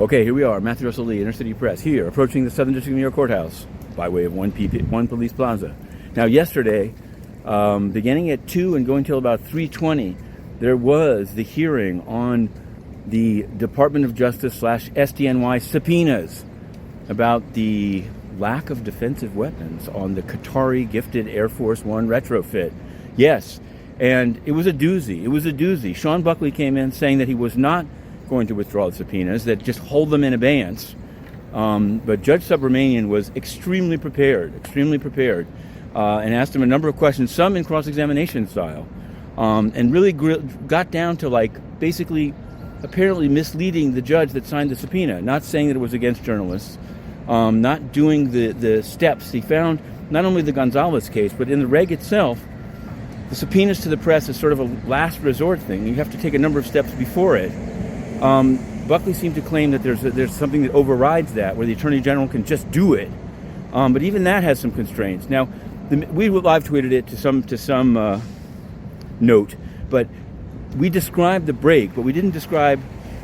Okay, here we are, Matthew Russell Lee, Inner City Press, here, approaching the Southern District of New York Courthouse by way of 1 Police Plaza. Now, yesterday, beginning at 2 and going till about 3:20, there was the hearing on the Department of Justice / SDNY subpoenas about the lack of defensive weapons on the Qatari gifted Air Force One retrofit. Yes, and it was a doozy. It was a doozy. Sean Buckley came in saying that he was not going to withdraw the subpoenas, that just hold them in abeyance. But Judge Subramanian was extremely prepared, and asked him a number of questions, some in cross-examination style, and really got down to basically apparently misleading the judge that signed the subpoena, not saying that it was against journalists, not doing the steps. He found not only the Gonzalez case, but in the reg itself, the subpoenas to the press is sort of a last resort thing. You have to take a number of steps before it. Buckley seemed to claim that there's something that overrides that, where the Attorney General can just do it. But even that has some constraints. Now, we live tweeted it to some note, but we described the break, but we didn't describe,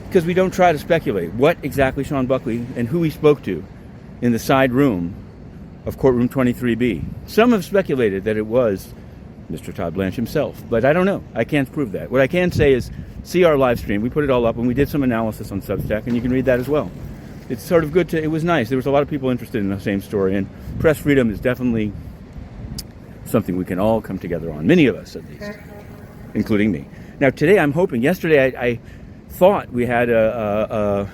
because we don't try to speculate, what exactly Sean Buckley and who he spoke to in the side room of courtroom 23B. Some have speculated that it was Mr. Todd Blanche himself, but I don't know. I can't prove that. What I can say is, see our live stream. We put it all up, and we did some analysis on Substack, and you can read that as well. It's sort of good it was nice. There was a lot of people interested in the same story, and press freedom is definitely something we can all come together on, many of us at least, including me. Now today I'm hoping, yesterday I thought we had a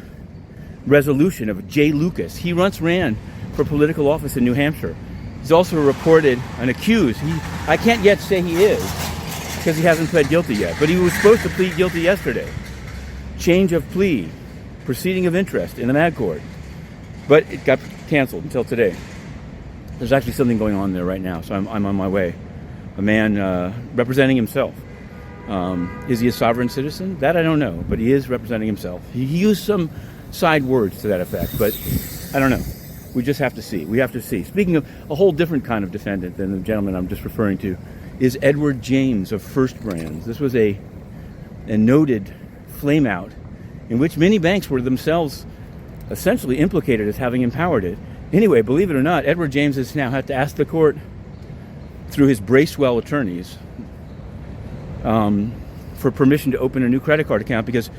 resolution of Jay Lucas. He once ran for political office in New Hampshire. He's also reported and accused. I can't yet say he is, because he hasn't pled guilty yet, but he was supposed to plead guilty yesterday. Change of plea, proceeding of interest in the Mad Court, but it got canceled until today. There's actually something going on there right now, so I'm on my way. A man representing himself. Is he a sovereign citizen? That I don't know, but he is representing himself. He used some side words to that effect, but I don't know. We just have to see. We have to see. Speaking of a whole different kind of defendant than the gentleman I'm just referring to, is Edward James of First Brands. This was a noted flameout in which many banks were themselves essentially implicated as having empowered it. Anyway, believe it or not, Edward James has now had to ask the court through his Bracewell attorneys for permission to open a new credit card account because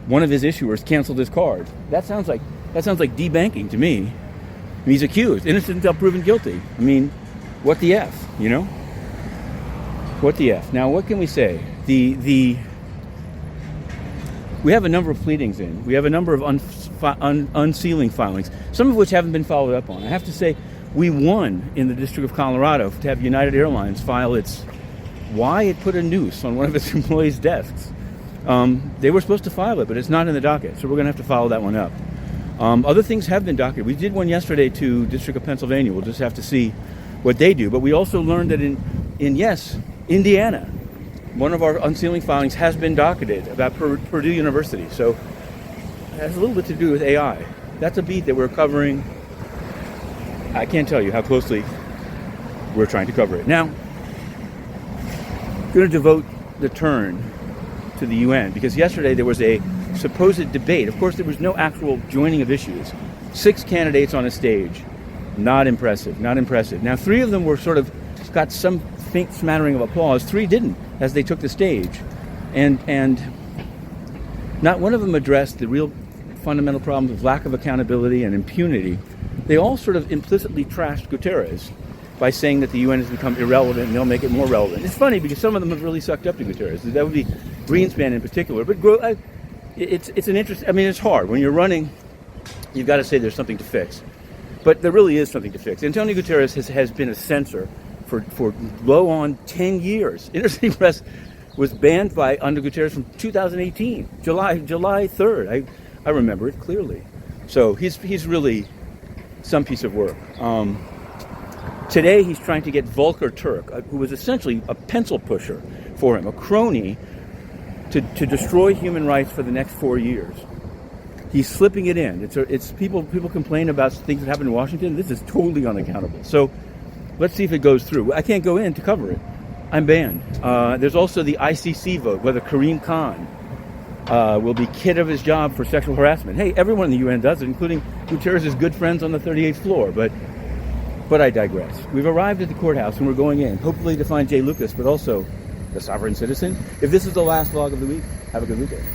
one of his issuers canceled his card. That sounds like debanking to me. He's accused, innocent until proven guilty. I mean, what the F, you know? What the F? Now, what can we say? We have a number of pleadings in. We have a number of unsealing filings, some of which haven't been followed up on. I have to say, we won in the District of Colorado to have United Airlines file why it put a noose on one of its employees' desks. They were supposed to file it, but it's not in the docket, so we're going to have to follow that one up. Other things have been docketed. We did one yesterday to District of Pennsylvania. We'll just have to see what they do. But we also learned that in Indiana, one of our unsealing filings has been docketed about Purdue University. So it has a little bit to do with AI. That's a beat that we're covering. I can't tell you how closely we're trying to cover it. Now, I'm going to devote the turn to the UN because yesterday there was a supposed debate. Of course, there was no actual joining of issues. 6 candidates on a stage. Not impressive. Now, 3 of them were sort of got some faint smattering of applause. 3 didn't as they took the stage. And not one of them addressed the real fundamental problems of lack of accountability and impunity. They all sort of implicitly trashed Guterres by saying that the UN has become irrelevant and they'll make it more relevant. It's funny because some of them have really sucked up to Guterres. That would be Greenspan in particular. But it's an interest. I mean, it's hard. When you're running, you've got to say there's something to fix. But there really is something to fix. Antonio Guterres has been a censor for low on 10 years. Inner City Press was banned under Guterres from 2018, July 3rd. I remember it clearly. So he's really some piece of work. Today he's trying to get Volker Turk, who was essentially a pencil pusher for him, a crony, to destroy human rights for the next 4 years. He's slipping it in. It's people complain about things that happen in Washington. This is totally unaccountable. So let's see if it goes through. I can't go in to cover it. I'm banned. There's also the ICC vote, whether Karim Khan will be kid of his job for sexual harassment. Hey, everyone in the UN does it, including Guterres' good friends on the 38th floor. But I digress. We've arrived at the courthouse and we're going in, hopefully to find Jay Lucas, but also the sovereign citizen. If this is the last vlog of the week, have a good weekend.